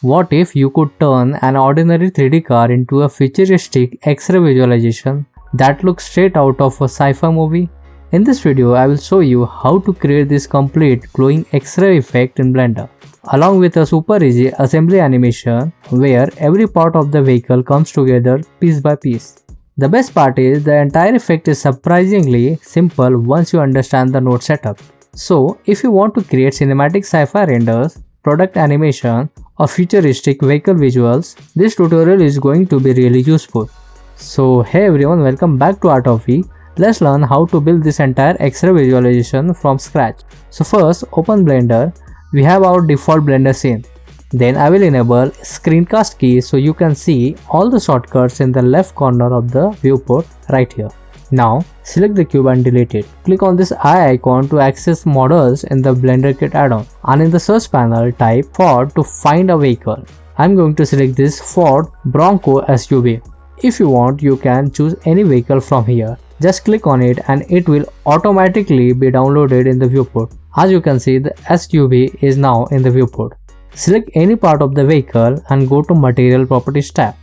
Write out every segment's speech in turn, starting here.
What if you could turn an ordinary 3D car into a futuristic X-ray visualization that looks straight out of a sci-fi movie? In this video, I will show you how to create this complete glowing X-ray effect in Blender, along with a super easy assembly animation where every part of the vehicle comes together piece by piece. The best part is the entire effect is surprisingly simple once you understand the node setup. So, if you want to create cinematic sci-fi renders, product animation, or futuristic vehicle visuals, this tutorial is going to be really useful. So hey everyone, welcome back to Abhi. Let's learn how to build this entire X-ray visualization from scratch. So first, open Blender. We have our default Blender scene. Then I will enable screencast key so you can see all the shortcuts in the left corner of the viewport right here. Now select the cube and delete it. Click on this eye icon to access models in the Blender Kit add-on, and in the search panel type Ford to find a vehicle. I'm going to select this Ford Bronco SUV. If you want, you can choose any vehicle from here. Just click on it and it will automatically be downloaded in the viewport. As you can see, the SUV is now in the viewport. Select any part of the vehicle and go to Material Properties tab.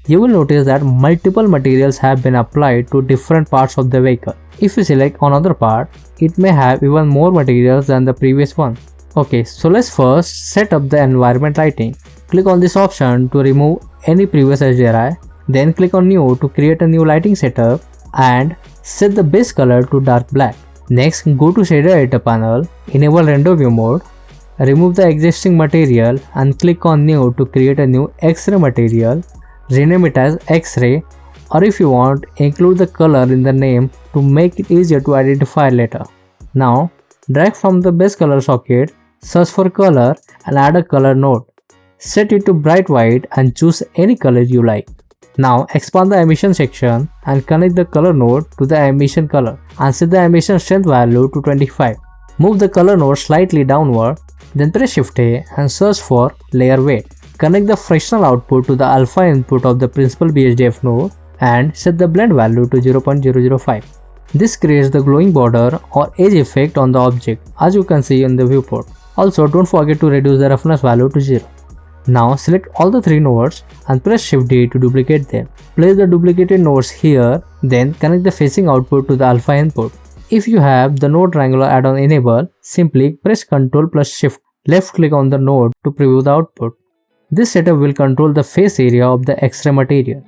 You will notice that multiple materials have been applied to different parts of the vehicle. If you select another part, it may have even more materials than the previous one. Okay, so let's first set up the environment lighting. Click on this option to remove any previous HDRI. Then click on New to create a new lighting setup and set the base color to dark black. Next, go to Shader Editor panel, enable Render View mode, remove the existing material and click on New to create a new X-ray material. Rename it as X-ray, or if you want, include the color in the name to make it easier to identify later. Now, drag from the base color socket, search for color and add a color node. Set it to bright white and choose any color you like. Now, expand the emission section and connect the color node to the emission color and set the emission strength value to 25. Move the color node slightly downward, then press Shift A and search for Layer Weight. Connect the Fresnel output to the alpha input of the principal BHDF node and set the blend value to 0.005. This creates the glowing border or edge effect on the object, as you can see in the viewport. Also, don't forget to reduce the roughness value to 0. Now select all the 3 nodes and press Shift D to duplicate them. Place the duplicated nodes here, then connect the facing output to the alpha input. If you have the node triangular add-on enabled, simply press Ctrl plus Shift, left click on the node to preview the output. This setup will control the face area of the X-ray material.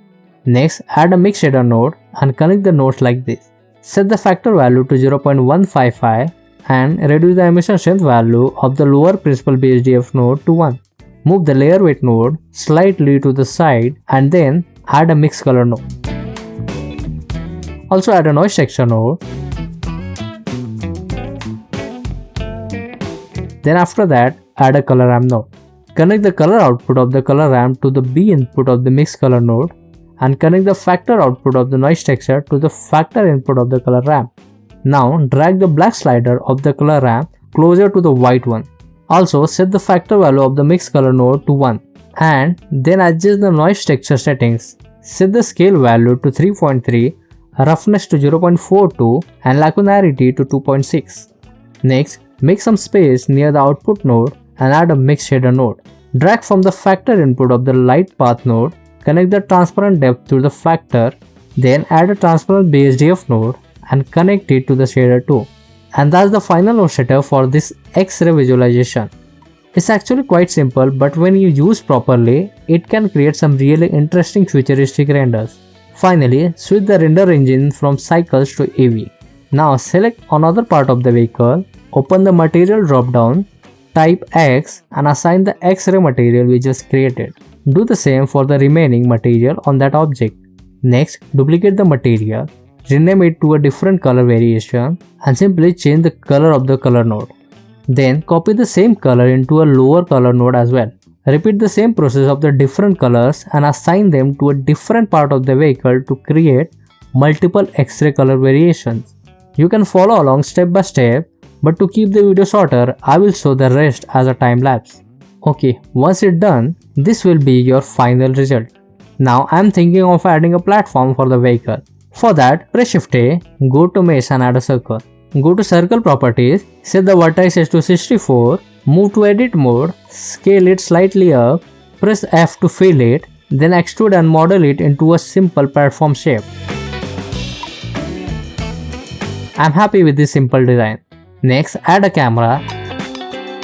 Next, add a mix shader node and connect the nodes like this. Set the factor value to 0.155 and reduce the emission strength value of the lower principal BHDF node to 1. Move the layer weight node slightly to the side and then add a mix color node. Also add a noise texture node. Then after that, add a color ramp node. Connect the color output of the color ramp to the B input of the mix color node and connect the factor output of the noise texture to the factor input of the color ramp. Now drag the black slider of the color ramp closer to the white one. Also set the factor value of the mix color node to 1 and then adjust the noise texture settings. Set the scale value to 3.3, roughness to 0.42 and lacunarity to 2.6. Next, make some space near the output node and add a mix shader node. Drag from the factor input of the light path node, connect the transparent depth to the factor, then add a transparent BHDF node and connect it to the shader too. And that's the final node setup for this X-ray visualization. It's actually quite simple, but when you use properly, it can create some really interesting futuristic renders. Finally, switch the render engine from cycles to AV. Now select another part of the vehicle, open the material drop-down, type X and assign the X-ray material we just created. Do the same for the remaining material on that object. Next, duplicate the material, rename it to a different color variation and simply change the color of the color node. Then copy the same color into a lower color node as well. Repeat the same process of the different colors and assign them to a different part of the vehicle to create multiple X-ray color variations. You can follow along step by step, but to keep the video shorter, I will show the rest as a time lapse. Okay, once it's done, this will be your final result. Now I am thinking of adding a platform for the vehicle. For that, press Shift A, go to Mesh and add a circle. Go to Circle Properties, set the vertices to 64, move to Edit mode, scale it slightly up, Press F to fill it, then extrude and model it into a simple platform shape. I'm happy with this simple design. Next, add a camera,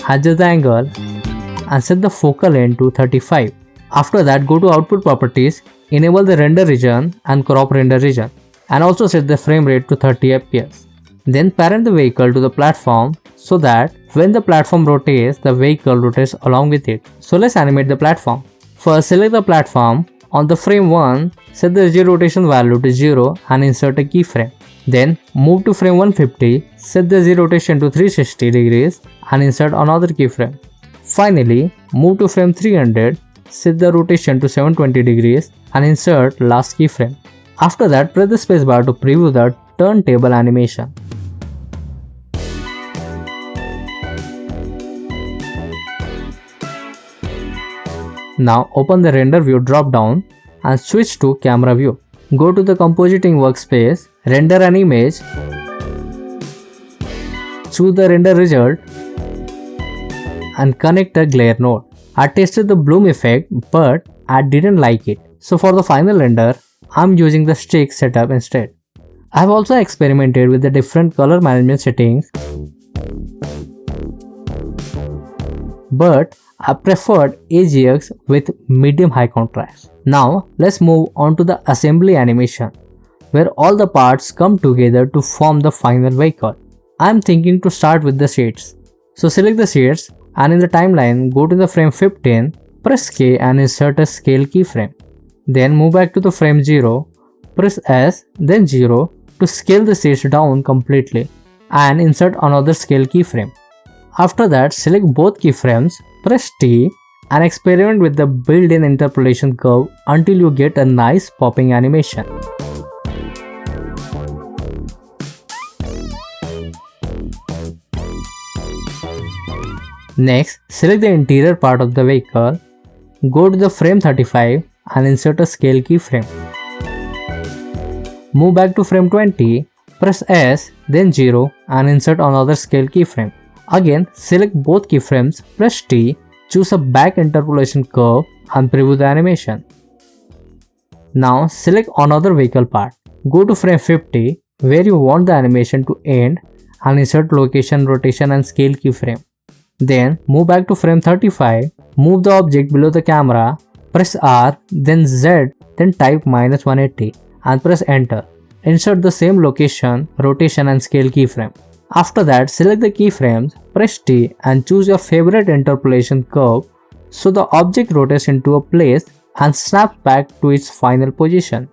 adjust the angle and set the focal length to 35. After that, go to output properties, enable the render region and crop render region, and also set the frame rate to 30 fps. Then parent the vehicle to the platform so that when the platform rotates, the vehicle rotates along with it. So let's animate the platform. First, select the platform. On the frame 1, set the Z rotation value to 0 and insert a keyframe. Then move to frame 150, set the Z rotation to 360 degrees and insert another keyframe. Finally, move to frame 300, set the rotation to 720 degrees and insert last keyframe. After that, press the spacebar to preview the turntable animation. Now open the render view drop down and switch to camera view. Go to the compositing workspace, render an image, choose the render result and connect a glare node. I tested the bloom effect but I didn't like it. So for the final render, I'm using the stick setup instead. I have also experimented with the different color management settings, but I preferred AGX with medium high contrast. Now let's move on to the assembly animation, where all the parts come together to form the final vehicle. I am thinking to start with the seats. So select the seats and in the timeline go to the frame 15, press K and insert a scale keyframe. Then move back to the frame 0, press S then 0 to scale the seats down completely and insert another scale keyframe. After that, select both keyframes, press T and experiment with the built-in interpolation curve until you get a nice popping animation. Next, select the interior part of the vehicle, go to the frame 35 and insert a scale keyframe. Move back to frame 20, press S then 0 and insert another scale keyframe. Again, select both keyframes, press T, choose a back interpolation curve and preview the animation. Now select another vehicle part. Go to frame 50 where you want the animation to end and insert location, rotation and scale keyframe. Then move back to frame 35, move the object below the camera, press R, then Z, then type -180 and press enter. Insert the same location, rotation and scale keyframe. After that, select the keyframes, press T and choose your favorite interpolation curve so the object rotates into a place and snaps back to its final position.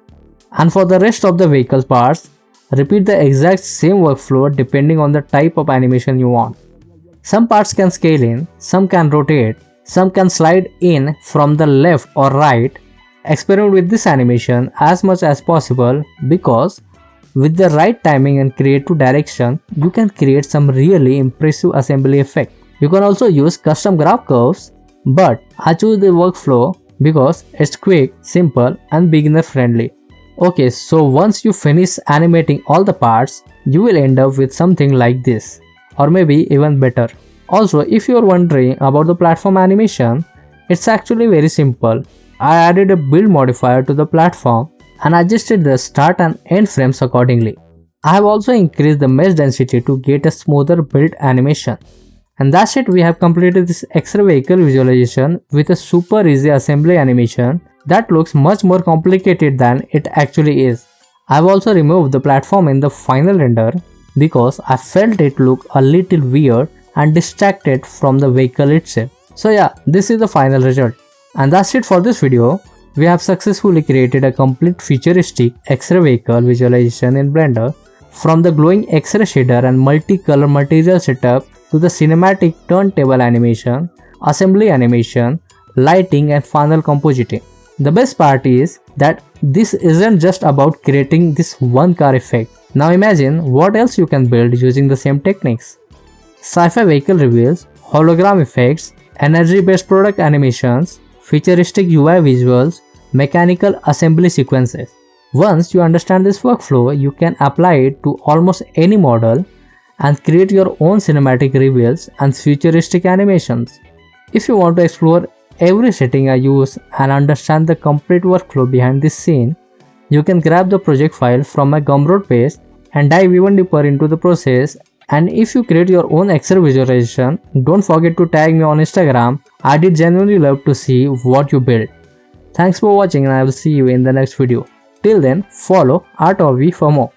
And for the rest of the vehicle parts, repeat the exact same workflow depending on the type of animation you want. Some parts can scale in, some can rotate, some can slide in from the left or right. Experiment with this animation as much as possible because with the right timing and creative direction, you can create some really impressive assembly effect. You can also use custom graph curves, but I choose the workflow because it's quick, simple and beginner friendly. Okay, so once you finish animating all the parts, you will end up with something like this, or maybe even better. Also, if you are wondering about the platform animation, it's actually very simple. I added a build modifier to the platform and adjusted the start and end frames accordingly. I have also increased the mesh density to get a smoother build animation. And that's it, we have completed this extra vehicle visualization with a super easy assembly animation that looks much more complicated than it actually is. I have also removed the platform in the final render because I felt it looked a little weird and distracted from the vehicle itself. So yeah, this is the final result. And that's it for this video. We have successfully created a complete futuristic X-ray vehicle visualization in Blender, from the glowing X-ray shader and multicolor material setup to the cinematic turntable animation, assembly animation, lighting and final compositing. The best part is that this isn't just about creating this one car effect. Now imagine what else you can build using the same techniques. Sci-fi vehicle reveals, hologram effects, energy-based product animations, futuristic UI visuals, mechanical assembly sequences. Once you understand this workflow, you can apply it to almost any model and create your own cinematic reveals and futuristic animations. If you want to explore every setting I use and understand the complete workflow behind this scene, you can grab the project file from my Gumroad page and dive even deeper into the process. And if you create your own Excel visualization, don't forget to tag me on Instagram. I did genuinely love to see what you built. Thanks for watching and I will see you in the next video. Till then, follow Abhi for more.